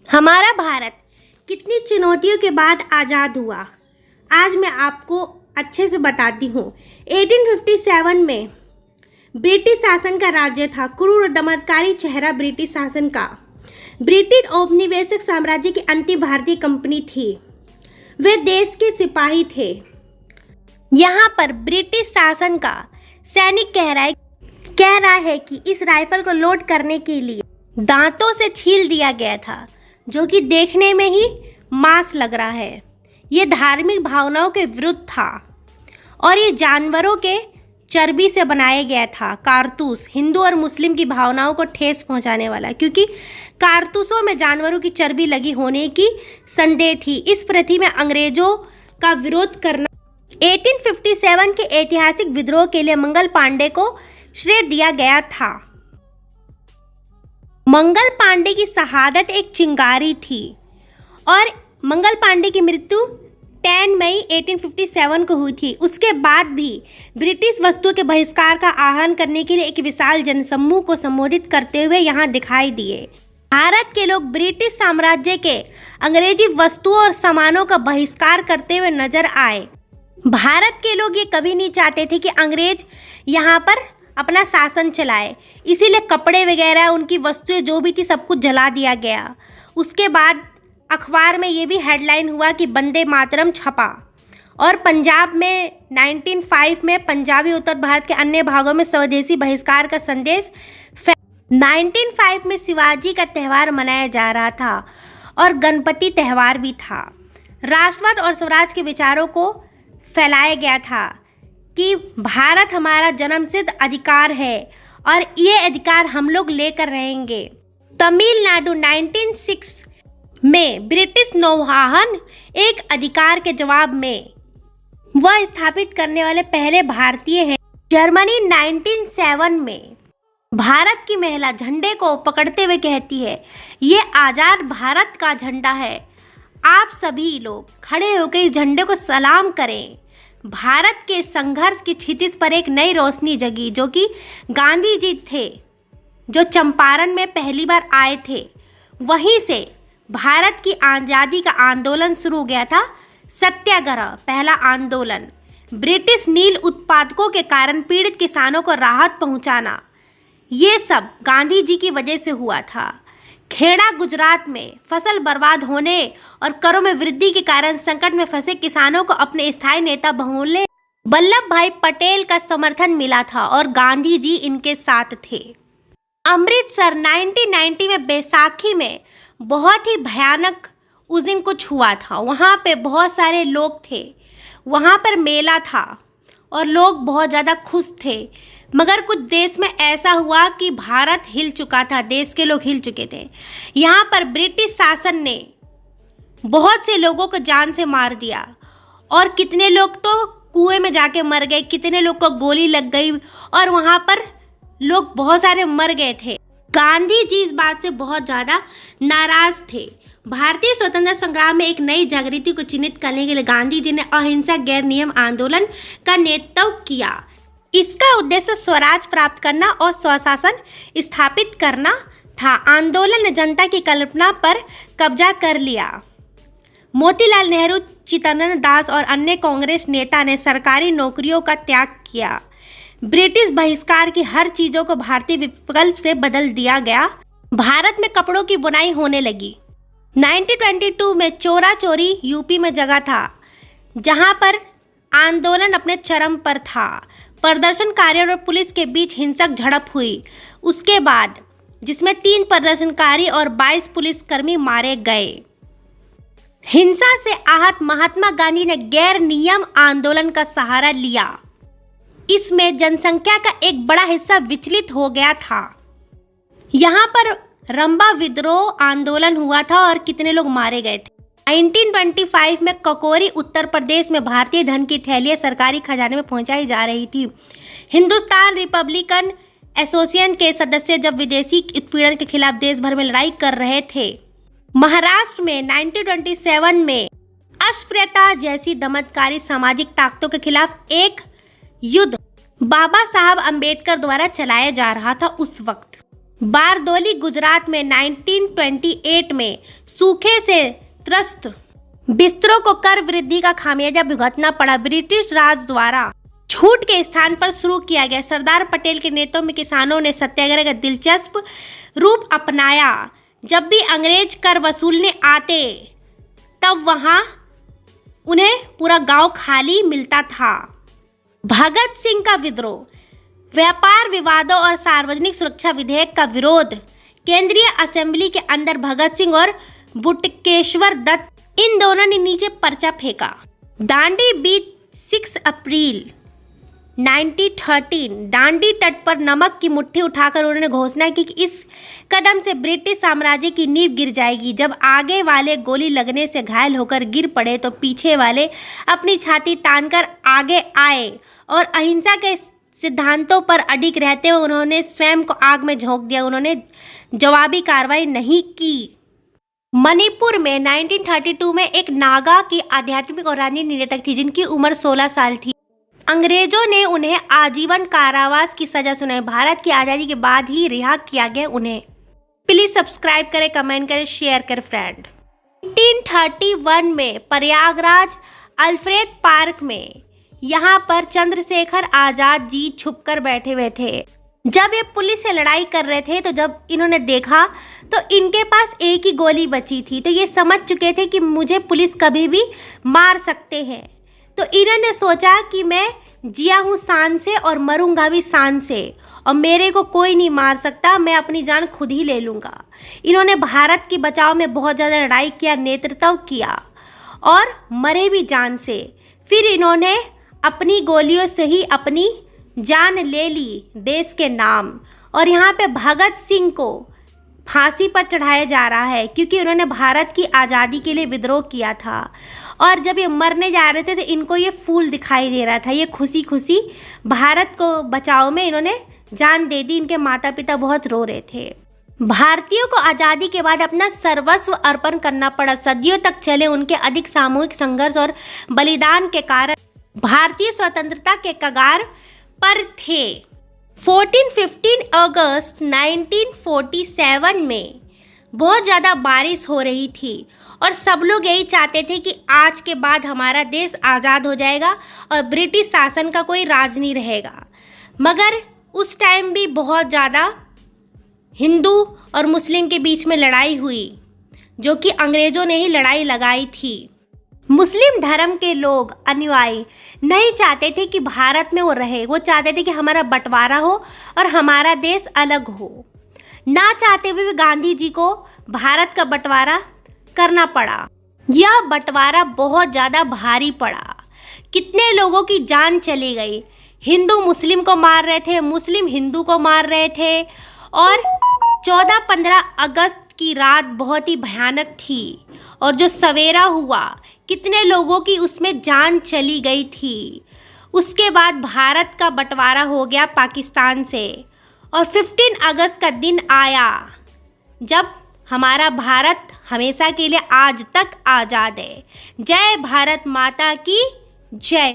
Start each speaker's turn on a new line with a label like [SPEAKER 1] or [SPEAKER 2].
[SPEAKER 1] हमारा भारत कितनी चुनौतियों के बाद आज़ाद हुआ, आज मैं आपको अच्छे से बताती हूँ। 1857 में ब्रिटिश शासन का राज्य था। क्रूर और दमनकारी चेहरा ब्रिटिश शासन का। ब्रिटिश औपनिवेशिक साम्राज्य की अंतिम भारतीय कंपनी थी। वे देश के सिपाही थे। यहाँ पर ब्रिटिश शासन का सैनिक कह रहा है कि इस राइफल को लोड करने के लिए दांतों से छील दिया गया था, जो कि देखने में ही मांस लग रहा है। ये धार्मिक भावनाओं के विरुद्ध था और ये जानवरों के चर्बी से बनाया गया था। कारतूस हिंदू और मुस्लिम की भावनाओं को ठेस पहुंचाने वाला, क्योंकि कारतूसों में जानवरों की चर्बी लगी होने की संदेह थी। इस प्रथा में अंग्रेजों का विरोध करना 1857 के ऐतिहासिक विद्रोह के लिए मंगल पांडे को श्रेय दिया गया था। मंगल पांडे की शहादत एक चिंगारी थी और मंगल पांडे की मृत्यु 10 मई 1857 को हुई थी। उसके बाद भी ब्रिटिश वस्तुओं के बहिष्कार का आह्वान करने के लिए एक विशाल जनसमूह को संबोधित करते हुए यहाँ दिखाई दिए। भारत के लोग ब्रिटिश साम्राज्य के अंग्रेजी वस्तुओं और सामानों का बहिष्कार करते हुए नजर आए। भारत के लोग ये कभी नहीं चाहते थे कि अंग्रेज यहाँ पर अपना शासन चलाए, इसीलिए कपड़े वगैरह, उनकी वस्तुएं जो भी थी सब कुछ जला दिया गया। उसके बाद अखबार में ये भी हेडलाइन हुआ कि वंदे मातरम छपा। और पंजाब में 1905 में पंजाबी उत्तर भारत के अन्य भागों में स्वदेशी बहिष्कार का संदेश 1905 में शिवाजी का त्यौहार मनाया जा रहा था और गणपति त्यौहार भी था। राष्ट्रवाद और स्वराज के विचारों को फैलाया गया था कि भारत हमारा जन्मसिद्ध अधिकार है और ये अधिकार हम लोग लेकर रहेंगे। तमिलनाडु 1906 में ब्रिटिश नौवहन एक अधिकार के जवाब में वह स्थापित करने वाले पहले भारतीय हैं। जर्मनी 1907 में भारत की महिला झंडे को पकड़ते हुए कहती है, ये आज़ाद भारत का झंडा है, आप सभी लोग खड़े होकर इस झंडे को सलाम करें। भारत के संघर्ष की क्षितिज पर एक नई रोशनी जगी, जो कि गांधी जी थे, जो चंपारण में पहली बार आए थे। वहीं से भारत की आज़ादी का आंदोलन शुरू हो गया था। सत्याग्रह पहला आंदोलन, ब्रिटिश नील उत्पादकों के कारण पीड़ित किसानों को राहत पहुंचाना, ये सब गांधी जी की वजह से हुआ था। खेड़ा गुजरात में फसल बर्बाद होने और करों में वृद्धि के कारण संकट में फंसे किसानों को अपने स्थायी नेता बहुमूल्य वल्लभ भाई पटेल का समर्थन मिला था और गांधी जी इनके साथ थे। अमृतसर 1990 में बैसाखी में बहुत ही भयानक उस दिन कुछ हुआ था। वहाँ पे बहुत सारे लोग थे, वहाँ पर मेला था और लोग बहुत ज़्यादा खुश थे। मगर कुछ देश में ऐसा हुआ कि भारत हिल चुका था, देश के लोग हिल चुके थे। यहाँ पर ब्रिटिश शासन ने बहुत से लोगों को जान से मार दिया और कितने लोग तो कुएं में जाके मर गए, कितने लोग को गोली लग गई और वहाँ पर लोग बहुत सारे मर गए थे। गांधी जी इस बात से बहुत ज़्यादा नाराज थे। भारतीय स्वतंत्रता संग्राम में एक नई जागृति को चिन्हित करने के लिए गांधी जी ने अहिंसा गैर नियम आंदोलन का नेतृत्व किया। इसका उद्देश्य स्वराज प्राप्त करना और स्वशासन स्थापित करना था। आंदोलन ने जनता की कल्पना पर कब्जा कर लिया। मोतीलाल नेहरू, चित्तरंजन दास और अन्य कांग्रेस नेता ने सरकारी नौकरियों का त्याग किया। ब्रिटिश बहिष्कार की हर चीज़ों को भारतीय विकल्प से बदल दिया गया। भारत में कपड़ों की बुनाई होने लगी। 1922 में चोरा चोरी यूपी में जगह था, जहां पर आंदोलन अपने चरम पर था। प्रदर्शनकारियों और पुलिस के बीच हिंसक झड़प हुई। उसके बाद जिसमें 3 प्रदर्शनकारी और 22 पुलिसकर्मी मारे गए। हिंसा से आहत महात्मा गांधी ने गैर नियम आंदोलन का सहारा लिया। इसमें जनसंख्या का एक बड़ा हिस्सा विचलित हो गया था। यहाँ पर रंबा विद्रोह आंदोलन हुआ था और कितने लोग मारे गए थे। 1925 में ककोरी उत्तर प्रदेश में भारतीय धन की थैलियाँ सरकारी खजाने में पहुंचाई जा रही थी। हिंदुस्तान रिपब्लिकन एसोसिएशन के सदस्य जब विदेशी उत्पीड़न के खिलाफ देश भर में लड़ाई कर रहे थे। महाराष्ट्र में 1927 में अस्पृश्यता जैसी दमनकारी सामाजिक ताकतों के खिलाफ एक युद्ध बाबा साहब अम्बेडकर द्वारा चलाया जा रहा था। उस वक्त बारदोली गुजरात में 1928 में सूखे से त्रस्त बिस्तरों को कर वृद्धि का खामियाजा भुगतना पड़ा। ब्रिटिश राज द्वारा छूट के स्थान पर शुरू किया गया सरदार पटेल के नेतृत्व में किसानों ने सत्याग्रह का दिलचस्प रूप अपनाया। जब भी अंग्रेज कर वसूलने आते तब वहां उन्हें पूरा गांव खाली मिलता था। भगत सिंह का विद्रोह, व्यापार विवादों और सार्वजनिक सुरक्षा विधेयक का विरोध। केंद्रीय असेंबली के अंदर भगत सिंह और बटुकेश्वर दत्त इन दोनों ने नीचे पर्चा फेंका। दांडी बीच 6 अप्रैल 1913 दांडी तट पर नमक की मुट्ठी उठाकर उन्होंने घोषणा की कि इस कदम से ब्रिटिश साम्राज्य की नींव गिर जाएगी। जब आगे वाले गोली लगने से घायल होकर गिर पड़े तो पीछे वाले अपनी छाती तानकर आगे आए और अहिंसा के सिद्धांतों पर अडिग रहते हुए उन्होंने स्वयं को आग में झोंक दिया। उन्होंने जवाबी कार्रवाई नहीं की। मणिपुर में 1932 में एक नागा की आध्यात्मिक और राजनीतिक नेता थी जिनकी उम्र 16 साल थी। अंग्रेजों ने उन्हें आजीवन कारावास की सजा सुनाई। भारत की आज़ादी के बाद ही रिहा किया गया उन्हें। प्लीज़ सब्सक्राइब करें, कमेंट करें, शेयर करें फ्रेंड। 1931 में प्रयागराज अल्फ्रेड पार्क में यहाँ पर चंद्रशेखर आज़ाद जी छुपकर बैठे हुए थे। जब ये पुलिस से लड़ाई कर रहे थे तो जब इन्होंने देखा तो इनके पास एक ही गोली बची थी, तो ये समझ चुके थे कि मुझे पुलिस कभी भी मार सकते हैं। तो इन्होंने सोचा कि मैं जिया हूँ शान से और मरूंगा भी शान से, और मेरे को कोई नहीं मार सकता, मैं अपनी जान खुद ही ले लूँगा। इन्होंने भारत की बचाव में बहुत ज़्यादा लड़ाई किया, नेतृत्व किया और मरे भी जान से। फिर इन्होंने अपनी गोलियों से ही अपनी जान ले ली देश के नाम। और यहाँ पे भगत सिंह को फांसी पर चढ़ाया जा रहा है क्योंकि उन्होंने भारत की आज़ादी के लिए विद्रोह किया था। और जब ये मरने जा रहे थे तो इनको ये फूल दिखाई दे रहा था। ये खुशी खुशी भारत को बचाव में इन्होंने जान दे दी। इनके माता पिता बहुत रो रहे थे। भारतीयों को आज़ादी के बाद अपना सर्वस्व अर्पण करना पड़ा। सदियों तक चले उनके अधिक सामूहिक संघर्ष और बलिदान के कारण भारतीय स्वतंत्रता के कगार पर थे। 14-15 अगस्त 1947 में बहुत ज़्यादा बारिश हो रही थी और सब लोग यही चाहते थे कि आज के बाद हमारा देश आज़ाद हो जाएगा और ब्रिटिश शासन का कोई राज नहीं रहेगा। मगर उस टाइम भी बहुत ज़्यादा हिंदू और मुस्लिम के बीच में लड़ाई हुई, जो कि अंग्रेज़ों ने ही लड़ाई लगाई थी। मुस्लिम धर्म के लोग अनुयायी नहीं चाहते थे कि भारत में वो रहे। वो चाहते थे कि हमारा बंटवारा हो और हमारा देश अलग हो। ना चाहते हुए भी गांधी जी को भारत का बंटवारा करना पड़ा। यह बंटवारा बहुत ज़्यादा भारी पड़ा। कितने लोगों की जान चली गई। हिंदू मुस्लिम को मार रहे थे, मुस्लिम हिंदू को मार रहे थे। और 14-15 अगस्त की रात बहुत ही भयानक थी और जो सवेरा हुआ कितने लोगों की उसमें जान चली गई थी। उसके बाद भारत का बंटवारा हो गया पाकिस्तान से और 15 अगस्त का दिन आया जब हमारा भारत हमेशा के लिए आज तक आज़ाद है। जय भारत माता की जय।